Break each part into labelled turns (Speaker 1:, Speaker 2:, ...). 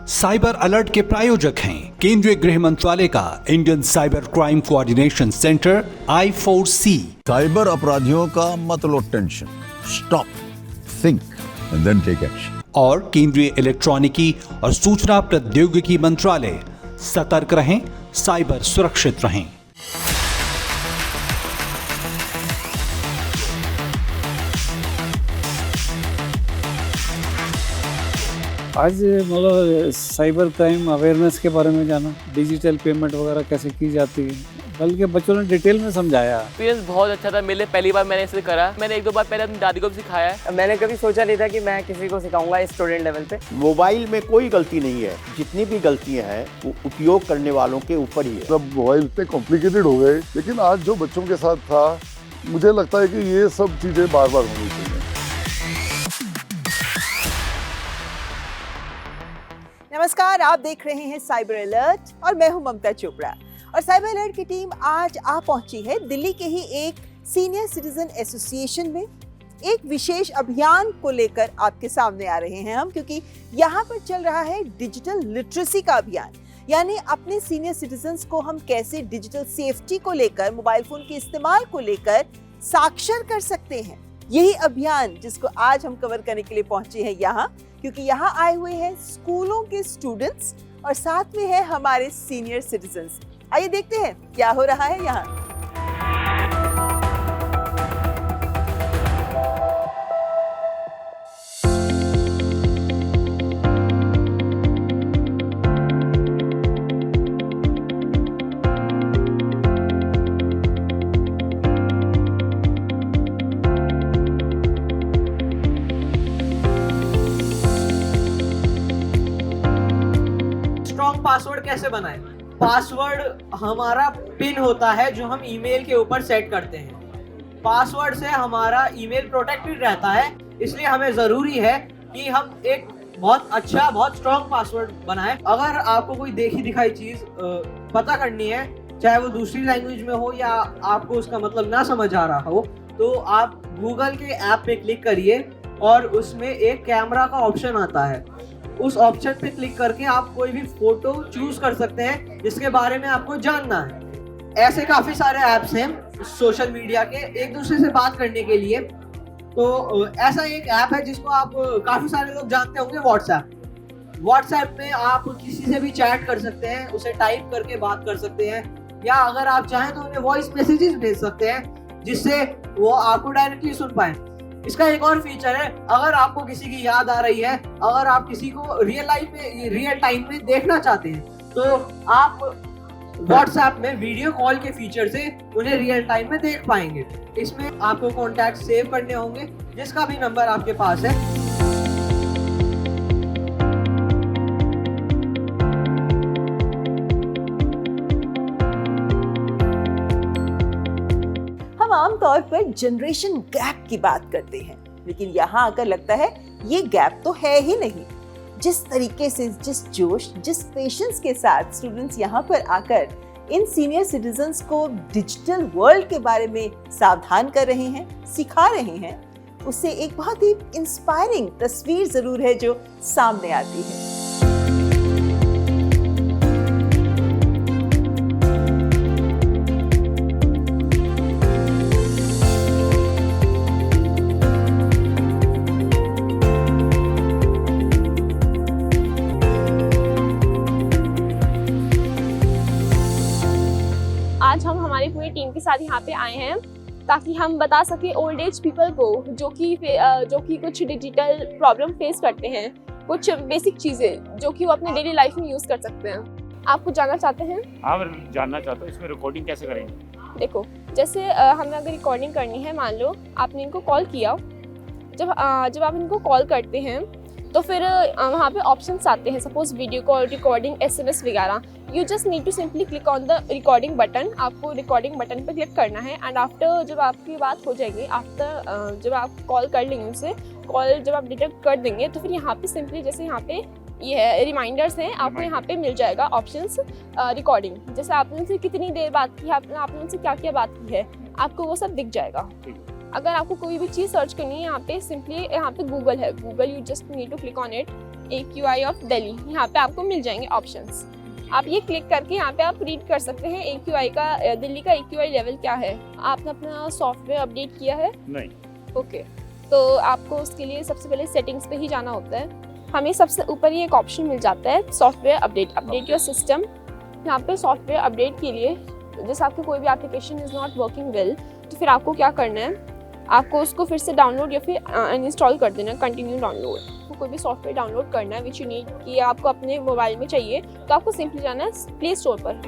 Speaker 1: Cyber alert के प्रायोजक हैं केंद्रीय गृह मंत्रालय का Indian cyber crime coordination centre I4C।
Speaker 2: Cyber अपराधियों का मत लो tension, stop, think and then take action.
Speaker 1: और केंद्रीय इलेक्ट्रॉनिकी और सूचना प्रौद्योगिकी मंत्रालय, सतर्क रहें, साइबर सुरक्षित रहें।
Speaker 3: आज मतलब साइबर क्राइम अवेयरनेस के बारे में जाना, डिजिटल पेमेंट वगैरह कैसे की जाती है, बल्कि बच्चों ने डिटेल में समझाया।
Speaker 4: एक्सपीरियंस बहुत अच्छा था। मेरे पहली बार मैंने इसे करा। मैंने एक दो बार पहले अपनी दादी को भी सिखाया है।
Speaker 5: मैंने कभी सोचा नहीं था कि मैं किसी को सिखाऊंगा स्टूडेंट लेवल पे।
Speaker 6: मोबाइल में कोई गलती नहीं है, जितनी भी गलतियां हैं वो उपयोग करने वालों के ऊपर ही है।
Speaker 7: सब मोबाइल इतने कॉम्प्लिकेटेड हो गए, लेकिन आज जो बच्चों के साथ था, मुझे लगता है कि ये सब चीजें बार बार होनी चाहिए।
Speaker 8: नमस्कार, आप देख रहे हैं साइबर अलर्ट और मैं हूं ममता चोपड़ा। और साइबर अलर्ट की टीम आज आ पहुंची है दिल्ली के ही एक सीनियर सिटीजन एसोसिएशन में। एक विशेष अभियान को लेकर आपके सामने आ रहे हैं हम, क्योंकि यहाँ पर चल रहा है डिजिटल लिटरेसी का अभियान। यानी अपने सीनियर सिटीजन्स को हम कैसे डिजिटल सेफ्टी को लेकर, मोबाइल फोन के इस्तेमाल को लेकर साक्षर कर सकते हैं। यही अभियान जिसको आज हम कवर करने के लिए पहुंचे हैं यहाँ, क्योंकि यहाँ आए हुए हैं स्कूलों के स्टूडेंट्स और साथ में है हमारे सीनियर सिटीजन्स। आइए देखते हैं क्या हो रहा है यहाँ।
Speaker 5: स्ट्रॉन्ग पासवर्ड कैसे बनाएं? पासवर्ड हमारा पिन होता है जो हम ईमेल के ऊपर सेट करते हैं। पासवर्ड से हमारा ईमेल प्रोटेक्टेड रहता है, इसलिए हमें जरूरी है कि हम एक बहुत अच्छा, बहुत स्ट्रॉन्ग पासवर्ड बनाएं। अगर आपको कोई देखी दिखाई चीज पता करनी है, चाहे वो दूसरी लैंग्वेज में हो या आपको उसका मतलब ना समझ आ रहा हो, तो आप गूगल के ऐप पे क्लिक करिए और उसमें एक कैमरा का ऑप्शन आता है। उस ऑप्शन पे क्लिक करके आप कोई भी फोटो चूज कर सकते हैं जिसके बारे में आपको जानना है। ऐसे काफी सारे ऐप्स हैं सोशल मीडिया के एक दूसरे से बात करने के लिए। तो ऐसा एक ऐप है जिसको आप काफी सारे लोग जानते होंगे, व्हाट्सएप में आप किसी से भी चैट कर सकते हैं, उसे टाइप करके बात कर सकते हैं, या अगर आप चाहें तो उन्हें वॉइस मैसेजेस भेज सकते हैं जिससे वो आपको डायरेक्टली सुन पाए। इसका एक और फीचर है, अगर आपको किसी की याद आ रही है, अगर आप किसी को रियल टाइम में देखना चाहते हैं, तो आप व्हाट्सएप में वीडियो कॉल के फीचर से उन्हें रियल टाइम में देख पाएंगे। इसमें आपको कॉन्टैक्ट सेव करने होंगे, जिसका भी नंबर आपके पास है।
Speaker 8: हम आमतौर पर जनरेशन गैप की बात करते हैं, लेकिन यहाँ आकर लगता है ये गैप तो है ही नहीं। जिस तरीके से, जिस जोश, जिस पेशेंस के साथ स्टूडेंट्स यहाँ पर आकर इन सीनियर सिटीजन्स को डिजिटल वर्ल्ड के बारे में सावधान कर रहे हैं, सिखा रहे हैं, उससे एक बहुत ही इंस्पायरिंग तस्वीर जरूर है जो सामने आती है।
Speaker 9: आज हम हमारी पूरी टीम के साथ यहाँ पे आए हैं ताकि हम बता सकें ओल्ड एज पीपल को जो कि कुछ डिजिटल प्रॉब्लम फेस करते हैं, कुछ बेसिक चीज़ें जो कि वो अपने डेली लाइफ में यूज़ कर सकते हैं। आप कुछ जानना चाहते हैं?
Speaker 10: हाँ, मैं जानना चाहता हूँ इसमें रिकॉर्डिंग कैसे करेंगे।
Speaker 9: देखो, जैसे हमें अगर रिकॉर्डिंग करनी है, मान लो आपने इनको कॉल किया, जब आप इनको कॉल करते हैं तो फिर वहाँ पे ऑप्शंस आते हैं, suppose video call, recording, SMS वगैरह। You just need to simply click on the recording button. आपको रिकॉर्डिंग बटन पे क्लिक करना है एंड आफ्टर जब आपकी बात हो जाएगी, आफ्टर जब आप कॉल कर लेंगे उनसे, कॉल जब आप डिटेक्ट कर देंगे, तो फिर यहाँ पे सिंपली जैसे यहाँ पे ये है रिमाइंडर्स हैं, आपको यहाँ पे मिल जाएगा ऑप्शंस रिकॉर्डिंग। जैसे आपने उनसे कितनी देर बात की, आपने उनसे क्या क्या बात की है, आपको वो सब दिख जाएगा। अगर आपको कोई भी चीज़ सर्च करनी है, यहाँ पे सिंपली यहाँ पे गूगल है, Google, you just need to click on it AQI of Delhi, यहाँ पे आपको मिल जाएंगे ऑप्शंस। आप ये क्लिक करके यहाँ पे आप रीड कर सकते हैं AQI का, दिल्ली का AQI लेवल क्या है। आपने अपना सॉफ्टवेयर अपडेट किया है?
Speaker 10: नहीं।
Speaker 9: ओके, तो आपको उसके लिए सबसे पहले सेटिंग्स पे ही जाना होता है। हमें सबसे ऊपर ही एक ऑप्शन मिल जाता है सॉफ्टवेयर अपडेट योर सिस्टम। यहाँ पे सॉफ्टवेयर अपडेट के लिए जैसे आपकी कोई भी application is not working well, तो फिर आपको क्या करना है, आपको उसको फिर से डाउनलोड या फिर अनइंस्टॉल कर देना, कंटिन्यू डाउनलोड। तो कोई भी सॉफ्टवेयर डाउनलोड करना है विच यू नीड कि आपको अपने मोबाइल में चाहिए, तो आपको सिंपली जाना है प्ले स्टोर पर।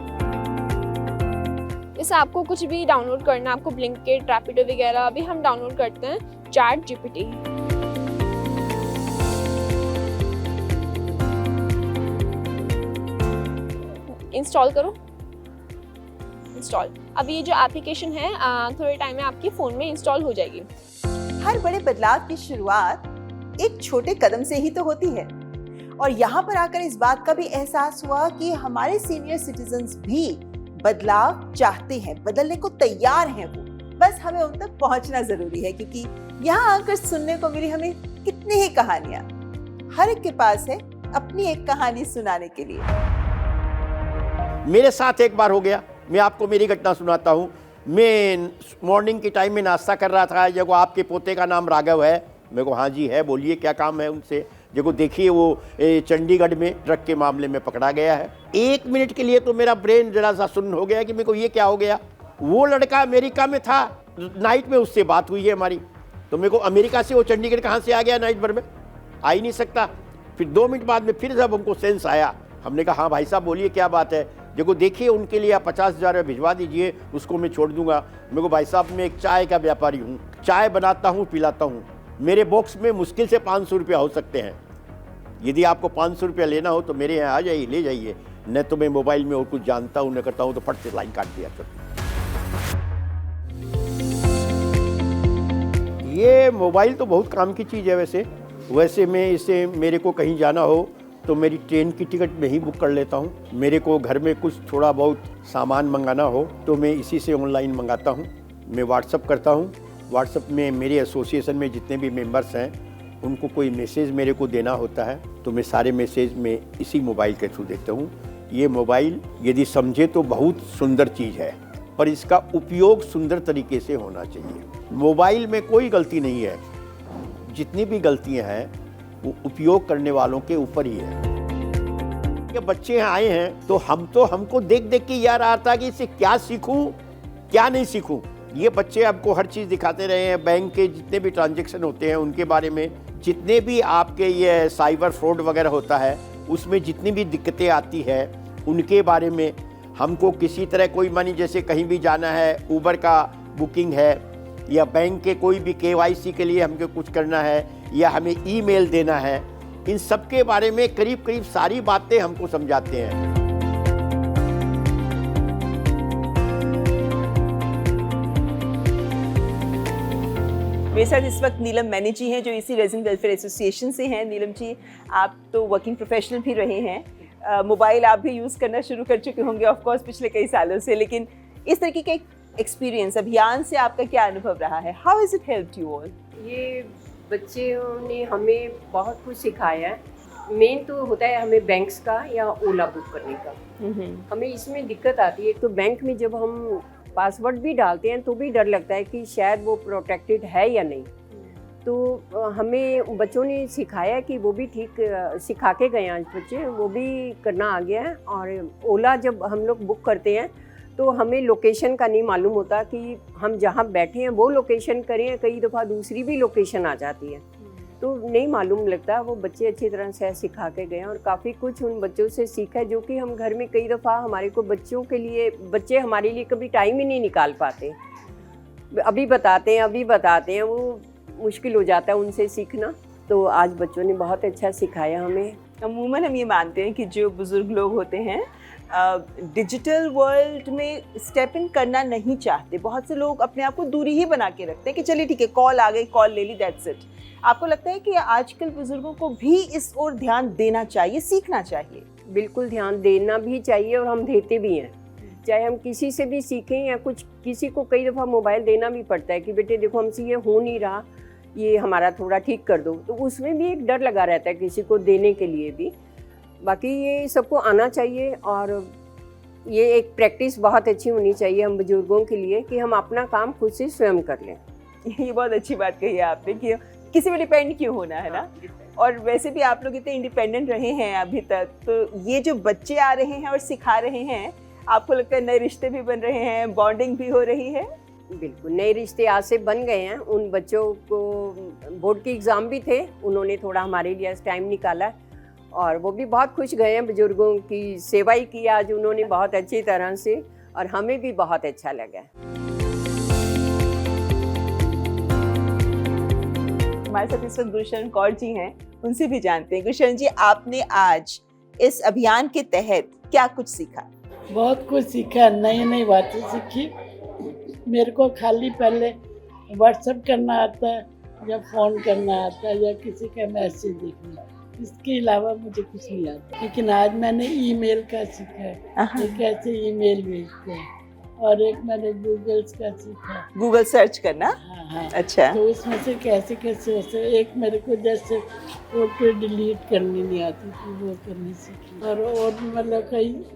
Speaker 9: जैसे आपको कुछ भी डाउनलोड करना है, आपको ब्लिंकिट, रैपिडो वगैरह, अभी हम डाउनलोड करते हैं ChatGPT। इंस्टॉल करो, इंस्टॉल। अब ये जो एप्लीकेशन है थोड़े टाइम में आपके फ़ोन में इंस्टॉल हो जाएगी।
Speaker 8: हर बड़े बदलाव की शुरुआत एक छोटे कदम से ही तो होती है, और यहाँ पर आकर इस बात का भी एहसास हुआ कि हमारे सीनियर सिटीजन्स भी बदलाव चाहते हैं, बदलने को तैयार हैं वो, बस हमें उन तक पहुँचना जरूरी है। क्योंकि यहाँ आकर सुनने को मिली हमें कितनी ही कहानियाँ, हर एक के पास है अपनी एक कहानी सुनाने के लिए।
Speaker 6: मेरे साथ एक बार हो गया, मैं आपको मेरी घटना सुनाता हूँ। मैं मॉर्निंग के टाइम में नाश्ता कर रहा था। जब आपके पोते का नाम राघव है, मेरे को हाँ जी है, बोलिए क्या काम है उनसे। देखो देखिए वो चंडीगढ़ में ट्रक के मामले में पकड़ा गया है। 1 मिनट के लिए तो मेरा ब्रेन जरा सा सुन्न हो गया कि मेरे को ये क्या हो गया। वो लड़का अमेरिका में था, नाइट में उससे बात हुई है हमारी, तो मेरे को अमेरिका से वो चंडीगढ़ कहाँ से आ गया नाइट भर में, आ ही नहीं सकता। फिर 2 मिनट बाद में फिर जब हमको सेंस आया, हमने कहा हाँ भाई साहब बोलिए क्या बात है। देखो देखिए उनके लिए आप 50,000 रुपये भिजवा दीजिए, उसको मैं छोड़ दूंगा। मेरे को भाई साहब मैं एक चाय का व्यापारी हूँ, चाय बनाता हूँ पिलाता हूँ, मेरे बॉक्स में मुश्किल से 500 रुपया हो सकते हैं। यदि आपको 500 रुपया लेना हो तो मेरे यहाँ आ जाइए, ले जाइए। न तो मैं मोबाइल में और कुछ जानता हूँ न करता हूँ, तो फट से लाइन काट दिया। ये मोबाइल तो बहुत काम की चीज़ है। वैसे मैं इसे, मेरे को कहीं जाना हो तो मेरी ट्रेन की टिकट में ही बुक कर लेता हूँ। मेरे को घर में कुछ थोड़ा बहुत सामान मंगाना हो तो मैं इसी से ऑनलाइन मंगाता हूँ। मैं व्हाट्सअप करता हूँ, व्हाट्सअप में मेरे एसोसिएशन में जितने भी मेंबर्स हैं उनको कोई मैसेज मेरे को देना होता है तो मैं सारे मैसेज में इसी मोबाइल के थ्रू देता हूँ। ये मोबाइल यदि समझे तो बहुत सुंदर चीज़ है, पर इसका उपयोग सुंदर तरीके से होना चाहिए। मोबाइल में कोई गलती नहीं है, जितनी भी गलतियाँ हैं वो उपयोग करने वालों के ऊपर ही है। कि बच्चे आए हैं तो हमको देख देख के यार आता कि इससे क्या सीखूं क्या नहीं सीखूं। ये बच्चे आपको हर चीज़ दिखाते रहे हैं, बैंक के जितने भी ट्रांजैक्शन होते हैं उनके बारे में, जितने भी आपके ये साइबर फ्रॉड वगैरह होता है उसमें जितनी भी दिक्कतें आती है उनके बारे में हमको किसी तरह कोई मानी जैसे कहीं भी जाना है, ऊबर का बुकिंग है या बैंक के कोई भी KYC के लिए हमको कुछ करना है या हमें ईमेल देना है, इन सब के बारे में करीब करीब सारी बातें हमको समझाते हैं।
Speaker 8: मेरे साथ इस वक्त नीलम मैनी जी हैं जो इसी रेजिडेंट वेलफेयर एसोसिएशन से हैं। नीलम जी, आप तो वर्किंग प्रोफेशनल भी रहे हैं, मोबाइल आप भी यूज़ करना शुरू कर चुके होंगे ऑफ कोर्स पिछले कई सालों से, लेकिन इस तरीके का एक्सपीरियंस अभियान से आपका क्या अनुभव रहा है? How is it helped you all?
Speaker 11: ये बच्चों ने हमें बहुत कुछ सिखाया है। मेन तो होता है हमें बैंक्स का या ओला बुक करने का। हमें इसमें दिक्कत आती है, तो बैंक में जब हम पासवर्ड भी डालते हैं तो भी डर लगता है कि शायद वो प्रोटेक्टेड है या नहीं। तो हमें बच्चों ने सिखाया कि वो भी ठीक सिखा के गए आज बच्चे, वो भी करना आ गया है। और ओला जब हम लोग बुक करते हैं तो हमें लोकेशन का नहीं मालूम होता कि हम जहाँ बैठे हैं वो लोकेशन करें, कई दफ़ा दूसरी भी लोकेशन आ जाती है तो नहीं मालूम लगता। वो बच्चे अच्छी तरह से सिखा के गए और काफ़ी कुछ उन बच्चों से सीखा, जो कि हम घर में कई दफ़ा हमारे को बच्चों के लिए, बच्चे हमारे लिए कभी टाइम ही नहीं निकाल पाते। अभी बताते हैं, वो मुश्किल हो जाता है उनसे सीखना। तो आज बच्चों ने बहुत अच्छा सिखाया हमें।
Speaker 8: अमूमन हम ये मानते हैं कि जो बुज़ुर्ग लोग होते हैं डिजिटल वर्ल्ड में स्टेप इन करना नहीं चाहते। बहुत से लोग अपने आप को दूरी ही बना के रखते हैं कि चलिए ठीक है, कॉल आ गई, कॉल ले ली, दैट्स इट। आपको लगता है कि आजकल बुजुर्गों को भी इस ओर ध्यान देना चाहिए, सीखना चाहिए?
Speaker 11: बिल्कुल ध्यान देना भी चाहिए और हम देते भी हैं। चाहे हम किसी से भी सीखें या कुछ, किसी को कई दफ़ा मोबाइल देना भी पड़ता है कि बेटे देखो हमसे ये हो नहीं रहा, ये हमारा थोड़ा ठीक कर दो, तो उसमें भी एक डर लगा रहता है किसी को देने के लिए भी। बाकी ये सबको आना चाहिए और ये एक प्रैक्टिस बहुत अच्छी होनी चाहिए हम बुजुर्गों के लिए कि हम अपना काम खुद से स्वयं कर लें।
Speaker 8: ये बहुत अच्छी बात कही है आपने कि किसी पे डिपेंड क्यों होना है ना। और वैसे भी आप लोग इतने इंडिपेंडेंट रहे हैं अभी तक, तो ये जो बच्चे आ रहे हैं और सिखा रहे हैं, आपको लगता है नए रिश्ते भी बन रहे हैं, बॉन्डिंग भी हो रही है?
Speaker 11: बिल्कुल, नए रिश्ते आज से बन गए हैं। उन बच्चों को बोर्ड के एग्ज़ाम भी थे, उन्होंने थोड़ा हमारे लिए टाइम निकाला और वो भी बहुत खुश गए हैं। बुजुर्गों की सेवा ही की आज उन्होंने बहुत अच्छी तरह से, और हमें भी बहुत अच्छा लगा।
Speaker 8: हमारे साथ इस वक्त गुलशन कौर जी हैं, उनसे भी जानते हैं। गुलशन जी, आपने आज इस अभियान के तहत क्या कुछ सीखा?
Speaker 12: बहुत कुछ सीखा, नई नई बातें सीखी। मेरे को खाली पहले व्हाट्सएप करना आता है या फ़ोन करना आता है या किसी का मैसेज देखना, इसके अलावा मुझे कुछ नहीं आता। लेकिन आज मैंने ईमेल का सीखा है कि कैसे ईमेल भेजते हैं, और एक मैंने गूगल का सीखा,
Speaker 8: गूगल सर्च करना।
Speaker 12: हाँ।
Speaker 8: अच्छा।
Speaker 12: तो उसमें से कैसे कैसे होते, एक मेरे को जैसे फोटो डिलीट करनी नहीं आती थी, वो करनी सीखी। और मतलब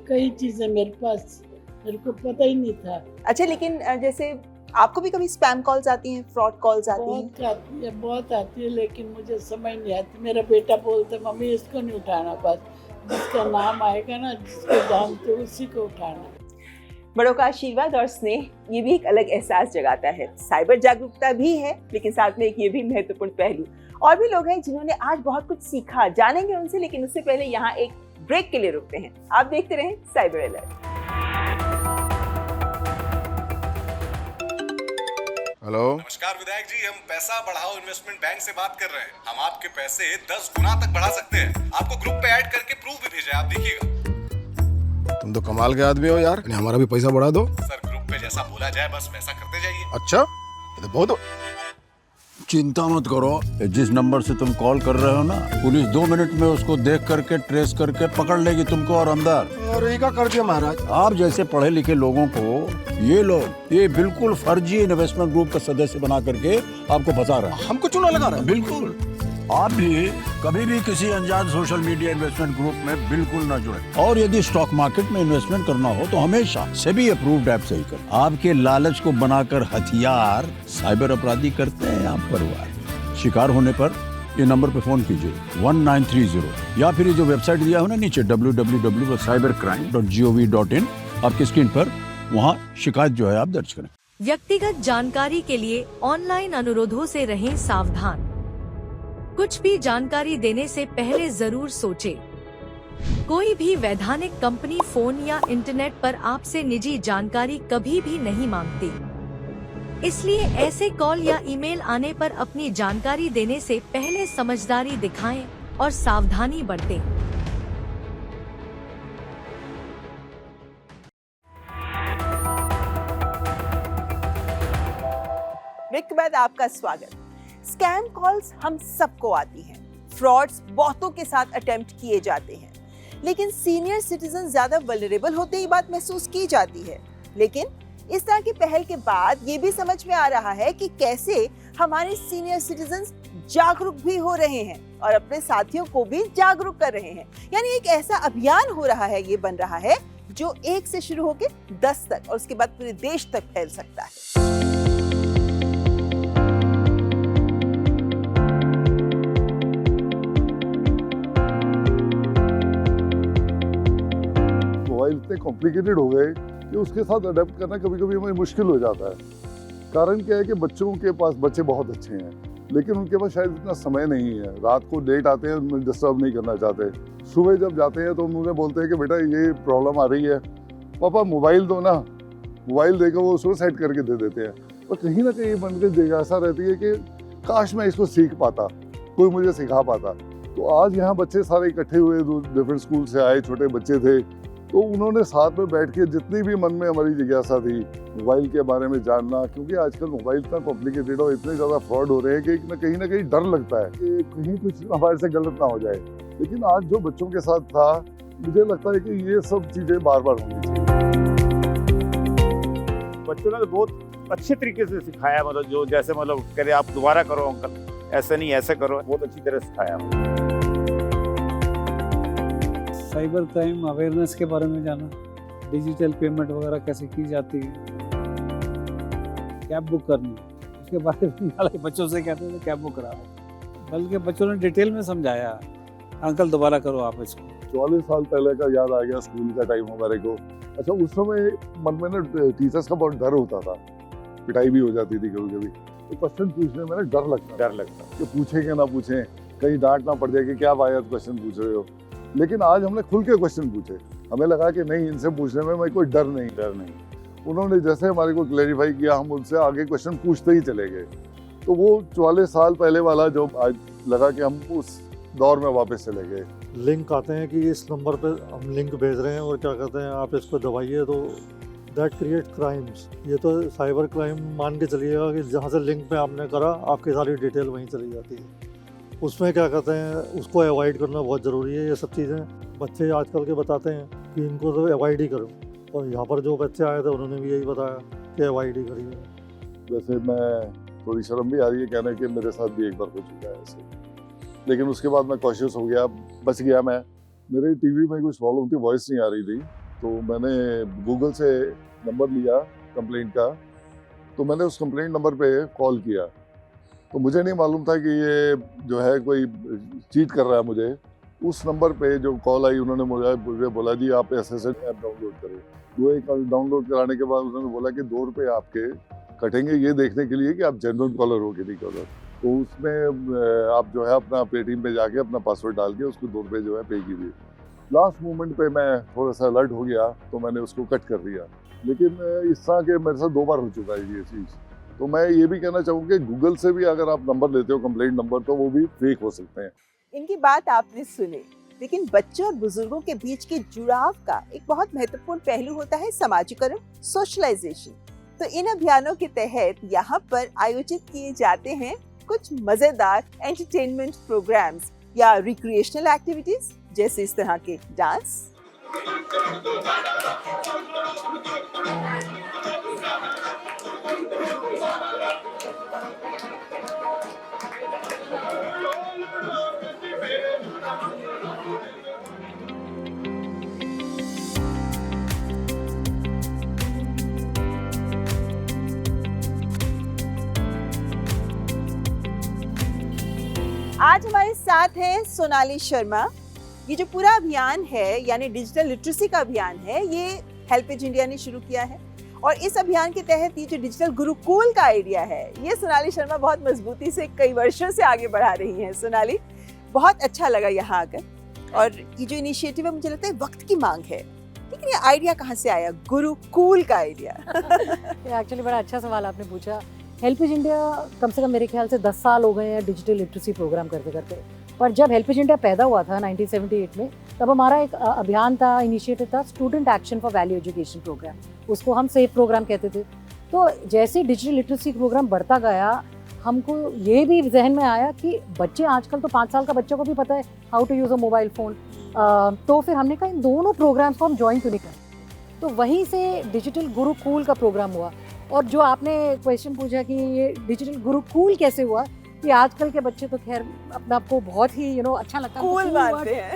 Speaker 12: कई चीज़ें मेरे पास, मेरे को पता ही नहीं था।
Speaker 8: अच्छा, लेकिन जैसे आपको भी कभी स्पैम कॉल्स आती हैं, फ्रॉड कॉल्स आती हैं?
Speaker 12: बहुत आती है, लेकिन मुझे समझ नहीं आती। मेरा बेटा बोलता है मम्मी इसको नहीं उठाना, बस जिसका नाम आएगा ना, जिसको जानते हो उसी को उठाना।
Speaker 8: बड़ों का आशीर्वाद और स्नेह, ये भी एक अलग एहसास जगाता है। साइबर जागरूकता भी है, लेकिन साथ में एक ये भी महत्वपूर्ण पहलू। और भी लोग हैं जिन्होंने आज बहुत कुछ सीखा, जानेंगे उनसे, लेकिन उससे पहले यहाँ एक ब्रेक के लिए रुकते हैं। आप देखते रहें साइबर अलर्ट।
Speaker 13: हेलो,
Speaker 14: नमस्कार विधायक जी, हम पैसा बढ़ाओ इन्वेस्टमेंट बैंक से बात कर रहे हैं। हम आपके पैसे 10 गुना तक बढ़ा सकते हैं। आपको ग्रुप पे ऐड करके प्रूफ भी भेजा है, आप देखिएगा।
Speaker 13: तुम तो कमाल के आदमी हो यार, हमारा भी पैसा बढ़ा दो।
Speaker 14: सर, ग्रुप पे जैसा बोला जाए बस वैसा करते जाइए।
Speaker 13: अच्छा, ये तो बहुत।
Speaker 2: चिंता मत करो, जिस नंबर से तुम कॉल कर रहे हो ना, पुलिस 2 मिनट में उसको देख करके ट्रेस करके पकड़ लेगी तुमको और अंदर।
Speaker 13: और ये क्या कर दिया महाराज?
Speaker 2: आप जैसे पढ़े लिखे लोगों को ये बिल्कुल फर्जी इन्वेस्टमेंट ग्रुप का सदस्य बना करके आपको फंसा रहा है।
Speaker 13: हमको चूना लगा रहा है।
Speaker 2: बिल्कुल, आप भी कभी भी किसी अनजान सोशल मीडिया इन्वेस्टमेंट ग्रुप में बिल्कुल न जुड़े। और यदि स्टॉक मार्केट में इन्वेस्टमेंट करना हो तो हमेशा सेबी अप्रूव्ड ऐप से ही करें। आपके लालच को बनाकर हथियार साइबर अपराधी करते हैं आप परिवार। शिकार होने पर ये नंबर पे फोन कीजिए 1930, या फिर ये जो वेबसाइट दिया है ना नीचे www.cybercrime.gov.in, आपकी स्क्रीन पर वहाँ शिकायत जो है आप दर्ज करें।
Speaker 15: व्यक्तिगत जानकारी के लिए ऑनलाइन अनुरोधों से रहें सावधान। कुछ भी जानकारी देने से पहले जरूर सोचें। कोई भी वैधानिक कंपनी फोन या इंटरनेट पर आपसे निजी जानकारी कभी भी नहीं मांगती, इसलिए ऐसे कॉल या ईमेल आने पर अपनी जानकारी देने से पहले समझदारी दिखाएं और सावधानी बरतें।
Speaker 8: ब्रेक के बाद आपका स्वागत। स्कैम कॉल्स हम सबको आती हैं, फ्रॉड्स बहुतों के साथ अटेम्प्ट किए जाते हैं, लेकिन सीनियर सिटीजन ज्यादा वल्नरेबल होते ही बात महसूस की जाती है। लेकिन इस तरह की पहल के बाद ये भी समझ में आ रहा है कि कैसे हमारे सीनियर सिटीजन जागरूक भी हो रहे हैं और अपने साथियों को भी जागरूक कर रहे हैं। यानी एक ऐसा अभियान हो रहा है, ये बन रहा है जो 1 से शुरू होकर 10 तक और उसके बाद पूरे देश तक फैल सकता है।
Speaker 7: मोबाइल इतने कॉम्प्लिकेटेड हो गए कि उसके साथ अडेप्ट करना कभी कभी हमें मुश्किल हो जाता है। कारण क्या है कि बच्चों के पास, बच्चे बहुत अच्छे हैं लेकिन उनके पास शायद इतना समय नहीं है। रात को लेट आते हैं, उन्हें डिस्टर्ब नहीं करना चाहते। सुबह जब जाते हैं तो उन्हें बोलते हैं कि बेटा ये प्रॉब्लम आ रही है, पापा मोबाइल दो ना। मोबाइल देकर वो उसको सेट करके दे देते हैं। और कहीं ना कहीं मन की जिज्ञासा रहती है कि काश मैं इसको सीख पाता, कोई मुझे सिखा पाता। तो आज यहाँ बच्चे सारे इकट्ठे हुए, डिफरेंट स्कूल से आए, छोटे बच्चे थे, तो उन्होंने साथ में बैठ के जितनी भी मन में हमारी जिज्ञासा थी मोबाइल के बारे में जानना, क्योंकि आजकल मोबाइल इतना कॉम्प्लिकेटेड और इतने ज़्यादा फ्रॉड हो रहे हैं कि ना कहीं डर लगता है कि कहीं कुछ हमारे से गलत ना हो जाए। लेकिन आज जो बच्चों के साथ था, मुझे लगता है कि ये सब चीज़ें बार बार होनी चाहिए।
Speaker 6: बच्चों ने तो बहुत
Speaker 10: अच्छे तरीके से सिखाया, मतलब जो जैसे मतलब कह रहे आप दोबारा करो अंकल, ऐसे नहीं ऐसे करो, बहुत अच्छी तरह सिखाया।
Speaker 3: साइबर क्राइम अवेयरनेस के बारे में जाना, डिजिटल पेमेंट वगैरह कैसे की जाती है, कैब बुक करनी, उसके बारे में बच्चों से कहते थे कैब बुक करा रहे, बल्कि बच्चों ने डिटेल में समझाया, अंकल दोबारा करो आप इसको।
Speaker 7: 44 साल पहले का याद आ गया, स्कूल का टाइम हमारे को। अच्छा, उस समय मन में ना टीचर्स का बहुत डर होता था, पिटाई भी हो जाती थी कभी कभी, तो क्वेश्चन पूछने में ना डर लगता कि पूछेंगे ना पूछें, कहीं डांट ना पड़ जाए कि क्या वाहियात क्वेश्चन पूछ रहे हो। लेकिन आज हमने खुल के क्वेश्चन पूछे, हमें लगा कि नहीं, इनसे पूछने में मैं कोई डर नहीं। उन्होंने जैसे हमारे को क्लैरिफाई किया, हम उनसे आगे क्वेश्चन पूछते ही चले गए। तो वो 44 साल पहले वाला जो आज लगा कि हम उस दौर में वापस चले गए।
Speaker 16: लिंक आते हैं कि इस नंबर पे हम लिंक भेज रहे हैं और क्या कहते हैं आप इसको दबाइए, तो दैट क्रिएट क्राइम्स। ये तो साइबर क्राइम मान के चलिएगा कि जहाँ से लिंक पे आपने करा आपकी सारी डिटेल वहीं चली जाती है। उसमें क्या कहते हैं, उसको अवॉइड करना बहुत ज़रूरी है। ये सब चीज़ें बच्चे आजकल के बताते हैं कि इनको तो अवॉइड ही करो, और यहाँ पर जो बच्चे आए थे उन्होंने भी यही बताया कि अवॉइड ही करिए।
Speaker 7: वैसे मैं थोड़ी शर्म भी आ रही है कहने कि मेरे साथ भी एक बार हो चुका है ऐसे, लेकिन उसके बाद मैं कॉशियस हो गया, बच गया मैं। मेरे टीवी में कुछ प्रॉब्लम थी, वॉइस नहीं आ रही थी, तो मैंने गूगल से नंबर लिया कंप्लेंट का, तो मैंने उस कंप्लेंट नंबर पे कॉल किया। तो मुझे नहीं मालूम था कि ये जो है कोई चीट कर रहा है मुझे। उस नंबर पे जो कॉल आई, उन्होंने मुझे बोला जी आप SSL ऐप डाउनलोड करें। वो एक डाउनलोड कराने के बाद उन्होंने बोला कि 2 रुपये आपके कटेंगे ये देखने के लिए कि आप जेन्युइन कॉलर हो कि नहीं कॉलर। तो उसमें आप जो है अपना पेटीएम पे जाके अपना पासवर्ड डाल के उसको 2 रुपये जो है पे कीजिए। लास्ट मोमेंट पे मैं थोड़ा सा अलर्ट हो गया तो मैंने उसको कट कर दिया, लेकिन इस तरह के मेरे साथ 2 बार हो चुका है ये चीज़। तो मैं ये भी कहना चाहूँगा कि गूगल से भी अगर आप नंबर लेते हो कंप्लेंट नंबर, तो वो भी फेक हो सकते हैं।
Speaker 8: इनकी बात आपने सुनी, लेकिन बच्चों और बुजुर्गों के बीच के जुड़ाव का एक बहुत महत्वपूर्ण पहलू होता है समाजीकरण, सोशलाइजेशन। तो इन अभियानों के तहत यहाँ पर आयोजित किए जाते हैं कुछ मजेदार एंटरटेनमेंट प्रोग्राम्स या रिक्रिएशनल एक्टिविटीज, जैसे इस तरह के डांस, आज हमारे साथ है सोनाली शर्मा। ये जो पूरा अभियान है यानी डिजिटल लिटरेसी का अभियान है, ये हेल्पेज इंडिया ने शुरू किया है, और इस अभियान के तहत ये जो डिजिटल गुरुकुल का आइडिया है, ये सोनाली शर्मा बहुत मजबूती से कई वर्षों से आगे बढ़ा रही हैं। सोनाली, बहुत अच्छा लगा यहाँ आकर, और ये जो इनिशिएटिव है मुझे लगता है वक्त की मांग है, लेकिन ये आइडिया कहाँ से आया, गुरुकुल का आइडिया?
Speaker 17: एक्चुअली बड़ा अच्छा सवाल आपने पूछा। हेल्पेज इंडिया कम से कम मेरे ख्याल से 10 साल हो गए हैं डिजिटल लिटरेसी प्रोग्राम करते करते। पर जब हेल्पेज इंडिया पैदा हुआ था 1978 में, तब हमारा एक अभियान था, इनिशिएटिव था student action for value education programme. उसको हम सेफ प्रोग्राम कहते थे। तो जैसे डिजिटल लिटरेसी प्रोग्राम बढ़ता गया, हमको ये भी जहन में आया कि बच्चे आजकल तो 5 साल का बच्चों को भी पता है how to use a mobile phone. तो फिर हमने कहा इन दोनों प्रोग्राम्स को हम ज्वाइन क्यों नहीं करें। तो वहीं से डिजिटल गुरुकुल का प्रोग्राम हुआ। और जो आपने क्वेश्चन पूछा कि ये डिजिटल गुरुकुल कैसे हुआ, कि आजकल के बच्चे तो खैर अपने आप को बहुत ही अच्छा लगता है,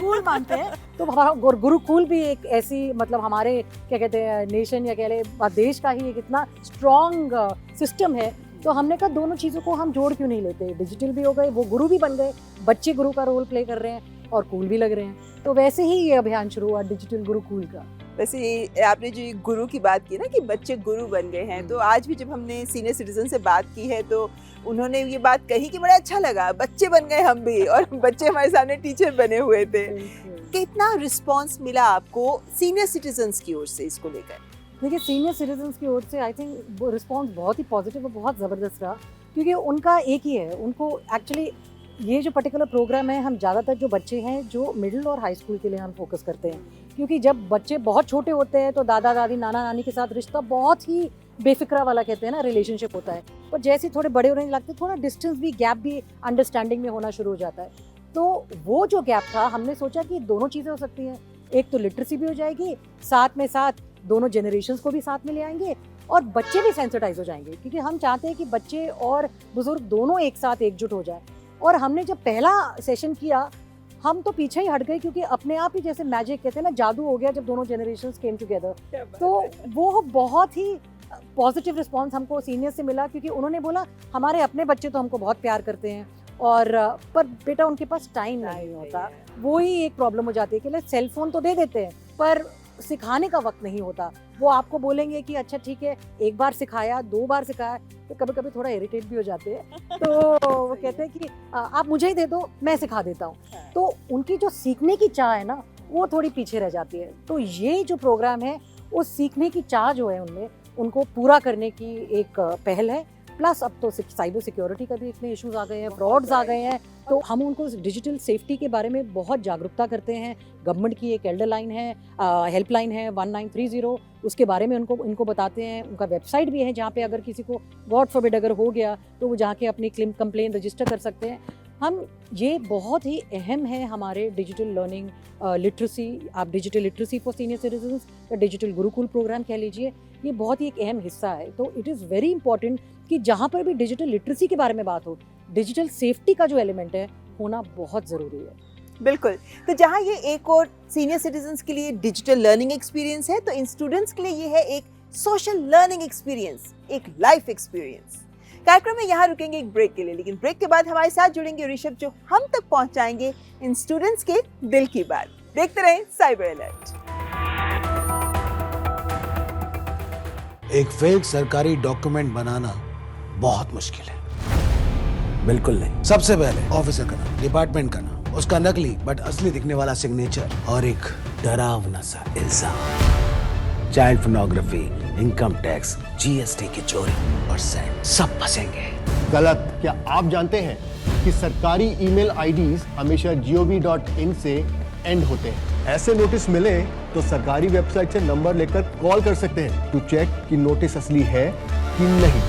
Speaker 17: कूल मानते हैं। तो हमारा गुरुकुल भी एक ऐसी मतलब हमारे क्या कहते हैं नेशन या कह ले देश का ही एक इतना स्ट्रॉन्ग सिस्टम है। तो हमने कहा दोनों चीज़ों को हम जोड़ क्यों नहीं लेते, डिजिटल भी हो गए, वो गुरु भी बन गए, बच्चे गुरु का रोल प्ले कर रहे हैं और कूल भी लग रहे हैं। तो वैसे ही ये अभियान शुरू हुआ डिजिटल गुरुकुल का।
Speaker 8: वैसे आपने जो गुरु की बात की ना कि बच्चे गुरु बन गए हैं, तो आज भी जब हमने सीनियर सिटीजन से बात की है तो उन्होंने ये बात कही कि बड़ा अच्छा लगा, बच्चे बन गए हम भी, और बच्चे हमारे सामने टीचर बने हुए थे। कितना रिस्पांस मिला आपको सीनियर सिटीजन्स की ओर से इसको लेकर?
Speaker 17: देखिए, सीनियर सिटीजन्स की ओर से आई थिंक रिस्पांस बहुत ही पॉजिटिव और बहुत ज़बरदस्त रहा, क्योंकि उनका एक ही है, उनको एक्चुअली ये जो पर्टिकुलर प्रोग्राम है, हम ज़्यादातर जो बच्चे हैं जो मिडिल और हाई स्कूल के लिए हम फोकस करते हैं, क्योंकि जब बच्चे बहुत छोटे होते हैं तो दादा दादी नाना नानी के साथ रिश्ता बहुत ही बेफिक्रा वाला कहते हैं ना रिलेशनशिप होता है, और जैसे थोड़े बड़े होने लगते थोड़ा डिस्टेंस भी, गैप भी अंडरस्टैंडिंग में होना शुरू हो जाता है। तो वो जो गैप था, हमने सोचा कि दोनों चीज़ें हो सकती हैं, एक तो लिटरेसी भी हो जाएगी, साथ में साथ दोनों जनरेशन्स को भी साथ में ले आएंगे, और बच्चे भी सेंसिटाइज हो जाएंगे, क्योंकि हम चाहते हैं कि बच्चे और बुजुर्ग दोनों एक साथ एकजुट हो जाए। और हमने जब पहला सेशन किया हम तो पीछे ही हट गए, क्योंकि अपने आप ही जैसे मैजिक कहते हैं ना, जादू हो गया जब दोनों जनरेशंस केम टुगेदर। तो वो बहुत ही पॉजिटिव रिस्पांस हमको सीनियर से मिला, क्योंकि उन्होंने बोला हमारे अपने बच्चे तो हमको बहुत प्यार करते हैं, और पर बेटा उनके पास टाइम नहीं होता। वो ही एक प्रॉब्लम हो जाती है कि सेल फोन तो दे देते हैं पर सिखाने का वक्त नहीं होता। वो आपको बोलेंगे कि अच्छा ठीक है, एक बार सिखाया, 2 बार सिखाया, तो कभी कभी थोड़ा इरिटेट भी हो जाते हैं। तो वो कहते हैं कि आप मुझे ही दे दो, मैं सिखा देता हूँ। तो उनकी जो सीखने की चाह है ना, वो थोड़ी पीछे रह जाती है। तो ये जो प्रोग्राम है वो सीखने की चाह जो है उनमें, उनको पूरा करने की एक पहल है। प्लस अब तो साइबर सिक्योरिटी का भी इतने इश्यूज आ गए हैं, फ्रॉड्स आ गए हैं, तो हम उनको डिजिटल सेफ्टी के बारे में बहुत जागरूकता करते हैं। गवर्नमेंट की एक एल्डर लाइन है, हेल्पलाइन है 1930, उसके बारे में इनको बताते हैं। उनका वेबसाइट भी है जहाँ पे अगर किसी को गॉड फॉरबिड अगर हो गया तो वो जाके अपनी कंप्लेन रजिस्टर कर सकते हैं। हम ये बहुत ही अहम है हमारे डिजिटल लर्निंग लिटरेसी, आप digital literacy for senior citizens या डिजिटल गुरुकुल प्रोग्राम कह लीजिए, ये बहुत ही एक अहम हिस्सा है। तो इट इज़ वेरी इंपॉर्टेंट कि जहाँ पर भी डिजिटल लिटरेसी के बारे में बात हो, डिजिटल सेफ्टी का जो एलिमेंट है होना बहुत ज़रूरी है।
Speaker 8: बिल्कुल। तो जहाँ ये एक और सीनियर सिटीजन्स के लिए डिजिटल लर्निंग एक्सपीरियंस है, तो इन स्टूडेंट्स के लिए ये है एक सोशल लर्निंग एक्सपीरियंस, एक लाइफ एक्सपीरियंस। कार्यक्रम में यहाँ रुकेंगे एक ब्रेक के लिए, लेकिन ब्रेक के बाद हमारे साथ जुड़ेंगे ऋषभ, जो हम तक पहुँचाएंगे इन स्टूडेंट्स के दिल की बात। देखते रहें साइबर अलर्ट।
Speaker 13: एक फेक सरकारी डॉक्यूमेंट बनाना बहुत मुश्किल है। बिल्कुल नहीं। सबसे पहले ऑफिसर का नाम, डिपार्टमेंट का नाम, उसका नकली बट असली दिखने वाला सिग्नेचर और एक डरावना सा इल्जाम। Child pornography, income tax, GST की चोरी और सैंड सब फंसेंगे।
Speaker 18: गलत। क्या आप जानते हैं कि सरकारी ईमेल आईडीज हमेशा gov.in से एंड होते हैं? ऐसे नोटिस मिले तो सरकारी वेबसाइट से नंबर लेकर कॉल कर सकते हैं टू चेक कि नोटिस असली है कि नहीं।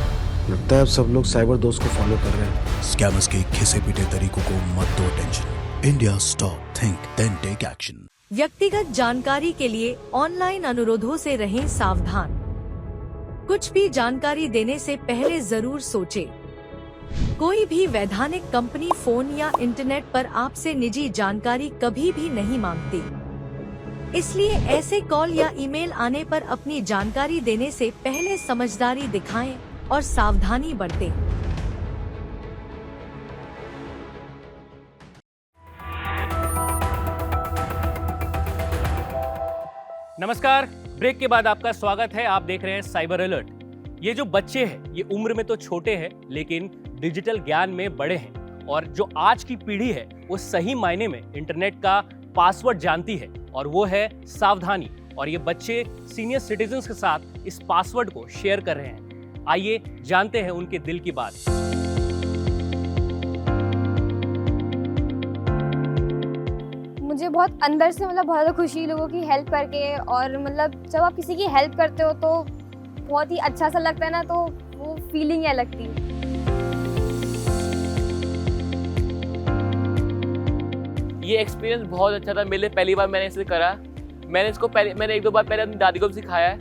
Speaker 13: लगता है अब सब लोग साइबर दोस्त को फॉलो कर रहे हैं।
Speaker 19: स्कैमर्स के घिसे पिटे तरीकों को मत दो tension. India stop, think then take action.
Speaker 15: व्यक्तिगत जानकारी के लिए ऑनलाइन अनुरोधों से रहें सावधान। कुछ भी जानकारी देने से पहले जरूर सोचें। कोई भी वैधानिक कंपनी फोन या इंटरनेट पर आपसे निजी जानकारी कभी भी नहीं मांगती, इसलिए ऐसे कॉल या ईमेल आने पर अपनी जानकारी देने से पहले समझदारी दिखाएं और सावधानी बरतें।
Speaker 20: नमस्कार, ब्रेक के बाद आपका स्वागत है। आप देख रहे हैं साइबर अलर्ट। ये जो बच्चे हैं ये उम्र में तो छोटे हैं लेकिन डिजिटल ज्ञान में बड़े हैं, और जो आज की पीढ़ी है वो सही मायने में इंटरनेट का पासवर्ड जानती है, और वो है सावधानी। और ये बच्चे सीनियर सिटीजन्स के साथ इस पासवर्ड को शेयर कर रहे हैं। आइए जानते हैं उनके दिल की बात।
Speaker 9: मुझे बहुत अंदर से मतलब बहुत ज़्यादा खुशी लोगों की हेल्प करके, और मतलब जब आप किसी की हेल्प करते हो तो बहुत ही अच्छा सा लगता है ना, तो वो फीलिंग है लगती है।
Speaker 4: ये एक्सपीरियंस बहुत अच्छा था मेरे लिए। पहली बार मैंने इसे करा। मैंने 1-2 बार पहले अपनी दादी को भी सिखाया है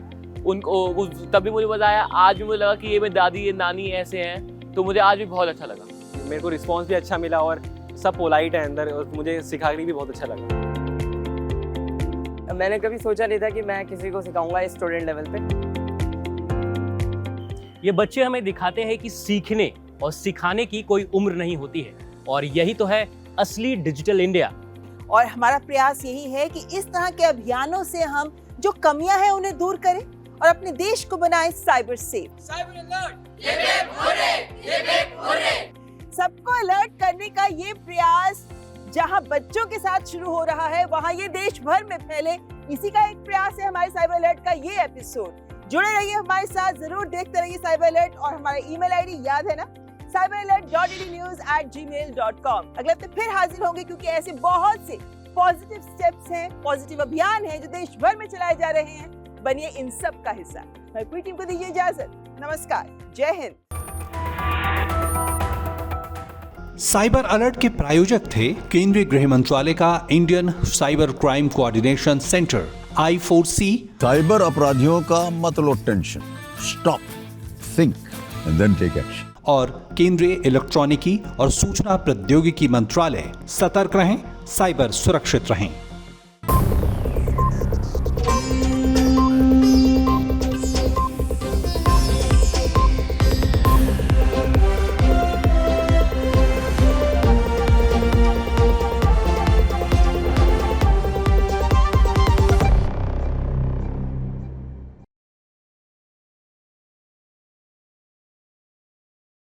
Speaker 4: उनको, तभी मुझे मजा आया। आज भी मुझे लगा कि ये मेरी दादी ये नानी ऐसे हैं, तो मुझे आज भी बहुत अच्छा लगा।
Speaker 21: मेरे को रिस्पांस भी अच्छा मिला और सब पोलाइट है अंदर, और मुझे सिखाने भी बहुत अच्छा लगा।
Speaker 22: मैंने कभी सोचा नहीं था कि मैं किसी को सिखाऊंगा इस स्टूडेंट लेवल पे।
Speaker 20: ये बच्चे हमें दिखाते हैं कि सीखने और सिखाने की कोई उम्र नहीं होती है, और यही तो है असली डिजिटल इंडिया।
Speaker 8: और हमारा प्रयास यही है कि इस तरह के अभियानों से हम जो कमियां हैं उन्हें दूर करें और अपने देश को बनाएं साइबर सेफ।
Speaker 5: साइबर अलर्ट, ये बेब हो रे।
Speaker 8: सबको अलर्ट करने का ये प्रयास जहां बच्चों के साथ शुरू हो रहा है, वहां ये देश भर में फैले, इसी का एक प्रयास है हमारे साइबर अलर्ट का ये एपिसोड। जुड़े रहिए हमारे साथ, जरूर देखते रहिए साइबर अलर्ट। और हमारा ईमेल आईडी याद है ना, cyberalert.ednews@gmail.com। अगले हफ्ते फिर हाजिर होंगे, क्योंकि ऐसे बहुत से पॉजिटिव स्टेप्स हैं, पॉजिटिव अभियान हैं जो देश भर में चलाए जा रहे हैं। बनिए इन सब का हिस्सा। हमारी पूरी टीम को दीजिए इजाजत। नमस्कार, जय हिंद।
Speaker 1: साइबर अलर्ट के प्रायोजक थे केंद्रीय गृह मंत्रालय का Indian cyber crime coordination centre I4C।
Speaker 2: Cyber अपराधियों का मत लो tension, stop, think, and then take action.
Speaker 1: और केंद्रीय इलेक्ट्रॉनिकी और सूचना प्रौद्योगिकी मंत्रालय, सतर्क रहें, साइबर सुरक्षित रहें।